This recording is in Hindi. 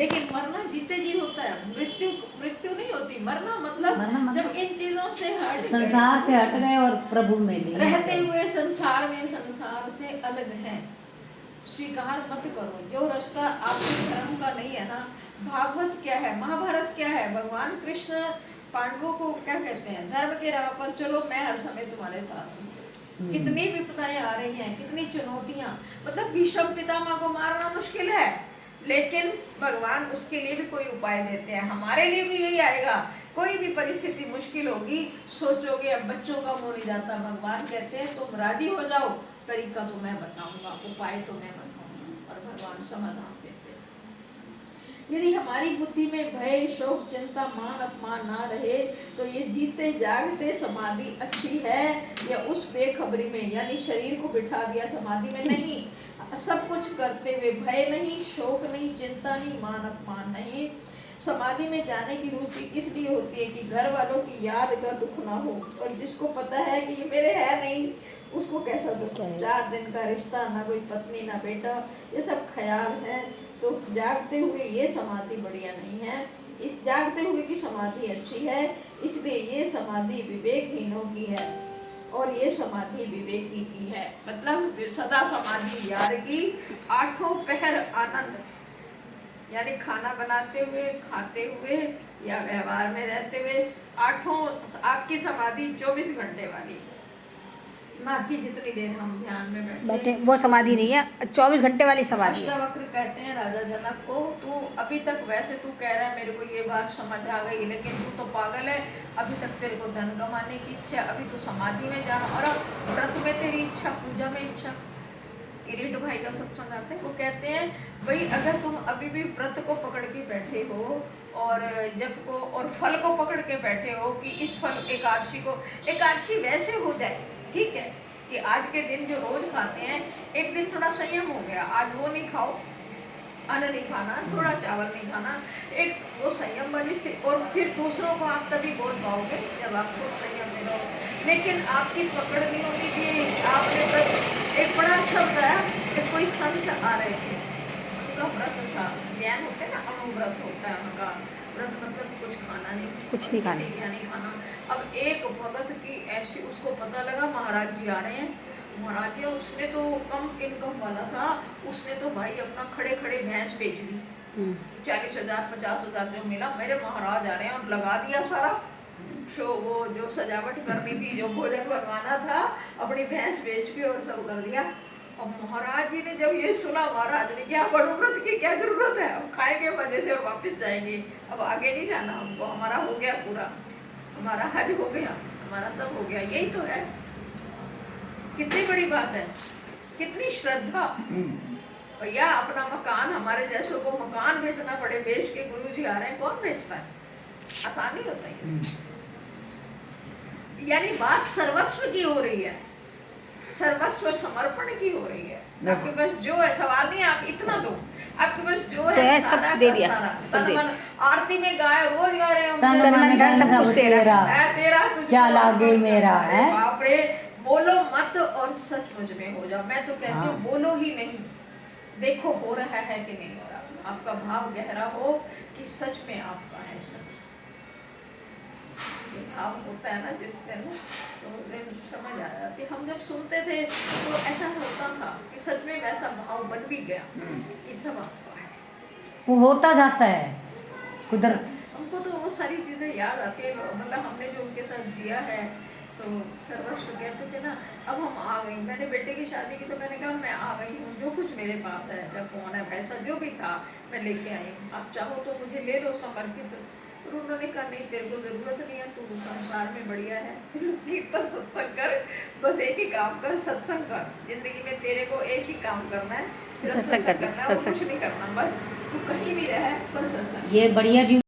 लेकिन मरना जीते जी होता है, मृत्यु मृत्यु नहीं होती। मरना मतलब जब इन चीजों से हट संसार से हट गए और प्रभु में लीन रहते हुए संसार में संसार से अलग है, स्वीकार मत करो। जो रास्ता आपके धर्म का नहीं है ना। भागवत क्या है, महाभारत क्या है, भगवान कृष्ण पांडवों को क्या कहते हैं, धर्म के राह पर चलो, मैं हर समय तुम्हारे साथ हूँ। कितनी विपदाएं आ रही हैं, कितनी चुनौतियां। मतलब भीष्म पितामह को मारना मुश्किल है, लेकिन भगवान उसके लिए भी कोई उपाय देते हैं। हमारे लिए भी यही आएगा, कोई भी परिस्थिति मुश्किल होगी, सोचोगे अब बच्चों का मुंह नहीं जाता, भगवान कहते हैं तुम राजी हो जाओ, तरीका तो मैं बताऊंगा, उपाय तो मैं बताऊंगा, और भगवान समाधान देते हैं। यदि हमारी बुद्धि में भय, शोक, चिंता, मान अपमान ना रहे तो ये जीते जागते समाधि अच्छी है, या उस बेखबरी में, यानी शरीर को बिठा दिया समाधि में नहीं, सब कुछ करते हुए भय नहीं, शोक नहीं, चिंता नहीं, मान अपमान नहीं। समाधि में जाने की रुचि इसलिए होती है कि घर वालों की याद का दुख ना हो, और जिसको पता है कि ये मेरे है नहीं, उसको कैसा दुख है। 4 दिन का रिश्ता, ना कोई पत्नी ना बेटा, ये सब ख्याल है। तो जागते हुए ये समाधि बढ़िया नहीं है, इस जागते हुए की समाधि अच्छी है, इसलिए ये समाधि विवेकहीनों की है, और ये समाधि विवेकी की है। मतलब सदा समाधि यार की, 8 पहर आनंद, यानी खाना बनाते हुए, खाते हुए, या व्यवहार में रहते हुए, 8 आपकी समाधि 24 घंटे वाली, ना कि जितनी देर हम ध्यान में बैठे, वो समाधि नहीं है, 24 घंटे वाली समाधि है। अष्टावक्र कहते हैं राजा जनक को, तू अभी तक वैसे तू कह रहा है मेरे को ये बात समझ आ गई, लेकिन तू तो पागल है, अभी तक तेरे को धन कमाने की इच्छा, अभी तो समाधि में जाना, और अब व्रत में तेरी इच्छा, पूजा में इच्छा। किरीट भाई का सत्संग आते हैं, वो कहते हैं भाई अगर तुम अभी भी व्रत को पकड़ के बैठे हो, और जप को और फल को पकड़ के बैठे हो कि इस फल एकादशी को, एकादशी वैसे हो जाए ठीक है कि आज के दिन जो रोज खाते हैं, एक दिन थोड़ा संयम हो गया, आज वो नहीं खाओ, अन्न नहीं खाना, थोड़ा चावल नहीं खाना, एक वो संयम वाली स्थिति, और फिर दूसरों को आप तभी बोल पाओगे जब आप खुद संयम में रहो। लेकिन आपकी पकड़ नहीं होगी कि आपने बस, एक बड़ा अच्छा बताया कि कोई संत आ रहे थे, उनका व्रत था, ज्ञान होते ना, अनुव्रत होता है उनका व्रत, मतलब कुछ खाना नहीं, कुछ नहीं खाना, नहीं खाना। अब एक भगत की ऐसी, उसको पता लगा महाराज जी आ रहे हैं, महाराज जी, उसने तो कम इनकम वाला था, उसने तो भाई अपना खड़े खड़े भैंस बेच दी, 40,000 50,000 जो मिला, मेरे महाराज आ रहे हैं, और लगा दिया सारा शो, वो जो सजावट करनी थी, जो भोजन बनवाना था, अपनी भैंस बेच के और सब कर दिया। अब महाराज जी ने जब ये सुना, महाराज ने क्या बड़ो व्रत की क्या जरूरत है, अब खाएंगे मजे से और वापस जाएंगे, अब आगे नहीं जाना हमको, हमारा हो गया पूरा, हमारा हज हो गया, हमारा सब हो गया, यही तो है। कितनी बड़ी बात है, कितनी श्रद्धा। भैया अपना मकान, हमारे जैसों को मकान बेचना पड़े, बेच के गुरु जी आ रहे हैं, कौन बेचता है, आसान नहीं होता है। यानी बात सर्वस्व की हो रही है, सर्वस्व समर्पण की हो रही है। आपके पास जो है, सवाल नहीं है आप इतना दो, आपके पास जो है सारा दे दिया, सारा। आरती में गाय रोज गा रहे तन मन धन सब कुछ तेरा, तेरा क्या लागे मेरा है। बाप रे, बोलो मत और सचमुच में हो जाओ। मैं तो कहती हूँ बोलो ही नहीं, देखो हो रहा है कि नहीं हो रहा, आपका भाव गहरा हो कि सच में आपका है सब, ये भाव होता है ना जिस दिन, तो दिन समझ आ जाती। हम जब सुनते थे तो ऐसा होता था कि सच में वैसा भाव बन भी गया कि सब आपका है, वो होता जाता है कुदरत। हमको तो वो सारी चीजें याद आती है, मतलब हमने जो उनके साथ दिया है, तो सर्वस्व कहते थे ना। अब हम आ गई, मैंने बेटे की शादी की, तो मैंने कहा मैं आ गई हूँ, जो कुछ मेरे पास है, जब फोन है, पैसा जो भी था मैं लेके आई हूँ, आप चाहो तो मुझे ले लो समर्पित। और उन्होंने कहा नहीं, तेरे को जरूरत नहीं है, तू संसार में बढ़िया है, कीर्तन सत्संग कर, बस एक ही काम कर, सत्संग कर, जिंदगी में तेरे को एक ही काम करना है, सिर्फ सत्संग करना है, कुछ नहीं करना, बस तू कहीं भी रहे, बस सत्संग। ये बढ़िया